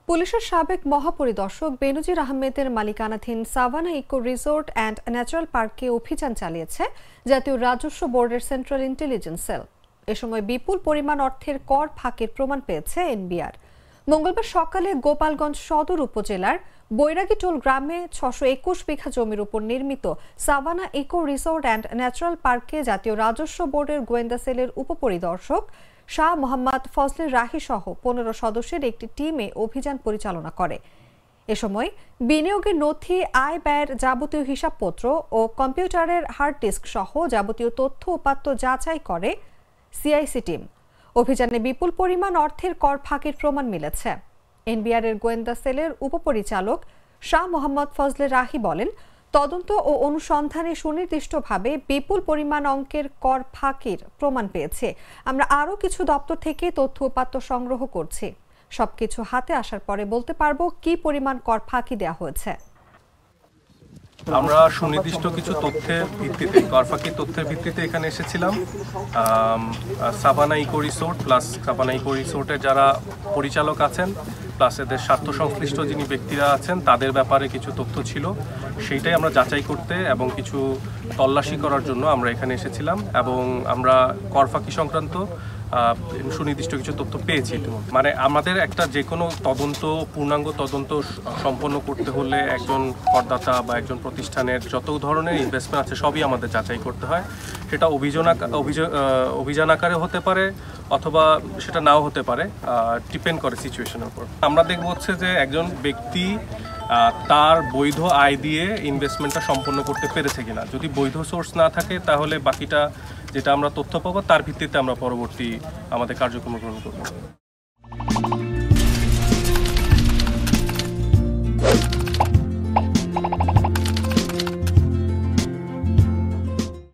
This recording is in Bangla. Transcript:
পুলিশের সাবেক মহাপরিদর্শক বেনজির আহমেদের মালিকানাধীন Savannah eco resort and natural পার্কে অভিযান চালিয়েছে জাতীয় রাজস্ব বোর্ডের সেন্ট্রাল ইন্টেলিজেন্স সেল। এ সময় বিপুল পরিমাণ অর্থের কর ফাঁকির প্রমাণ পেয়েছে এনবিআর। মঙ্গলবার সকালে গোপালগঞ্জ সদর উপজেলার বৈরাগীটোল গ্রামে 621 বিঘা জমির উপর নির্মিত Savannah eco resort and natural পার্কে জাতীয় রাজস্ব বোর্ডের গোয়েন্দা সেলের উপপরিদর্শক শাহ মোহাম্মদ ফজলে রাহি সহ 15 সদস্যের একটি টিমে অভিযান পরিচালনা করে। এ সময় বিনিয়োগের নথি, আয় ব্যয়ের যাবতীয় হিসাবপত্র ও কম্পিউটারের হার্ড ডিস্ক সহ যাবতীয় তথ্য উপাত্ত যাচাই করে সিআইসি টিম। অভিযানে বিপুল পরিমাণ অর্থের কর ফাঁকির প্রমাণ মিলেছে। এনবিআর এর গোয়েন্দা সেলের উপপরিচালক শাহ মোহাম্মদ ফজলে রাহি বলেন, তদন্ত ও অনুসন্ধানে সুনির্দিষ্টভাবে বিপুল পরিমাণ অঙ্কের কর ফাঁকির প্রমাণ পেয়েছে। আমরা আরও কিছু দপ্তর থেকে তথ্য উপাত্ত সংগ্রহ করছি। সবকিছু হাতে আসার পরে বলতে পারবো কি পরিমাণ কর ফাঁকি দেওয়া হয়েছে। আমরা সুনির্দিষ্ট কিছু তথ্যের ভিত্তিতে, কর ফাঁকির তথ্যের ভিত্তিতে এখানে এসেছিলাম। Savannah eco resort plus Savannah eco রিসোর্টের যারা পরিচালক আছেন প্লাস এদের স্বার্থ সংশ্লিষ্ট যিনি ব্যক্তিরা আছেন তাদের ব্যাপারে কিছু তথ্য ছিল, সেইটাই আমরা যাচাই করতে এবং কিছু তল্লাশি করার জন্য আমরা এখানে এসেছিলাম এবং আমরা কর ফাঁকি সংক্রান্ত সুনির্দিষ্ট কিছু তথ্য পেয়েছি। মানে আমাদের একটা যে কোনো তদন্ত, পূর্ণাঙ্গ তদন্ত সম্পন্ন করতে হলে একজন করদাতা বা একজন প্রতিষ্ঠানের যত ধরনের ইনভেস্টমেন্ট আছে সবই আমাদের যাচাই করতে হয়। সেটা অভিযান আকারে হতে পারে অথবা সেটা নাও হতে পারে, ডিপেন্ড করে সিচুয়েশনের উপর। আমরা দেখব হচ্ছে যে একজন ব্যক্তি তার বৈধ আয় দিয়ে ইনভেস্টমেন্টটা সম্পন্ন করতে পেরেছে কিনা। যদি বৈধ সোর্স না থাকে তাহলে বাকিটা যেটা আমরা তথ্য পাবো তার ভিত্তিতে আমরা পরবর্তী আমাদের কার্যক্রম গ্রহণ করব।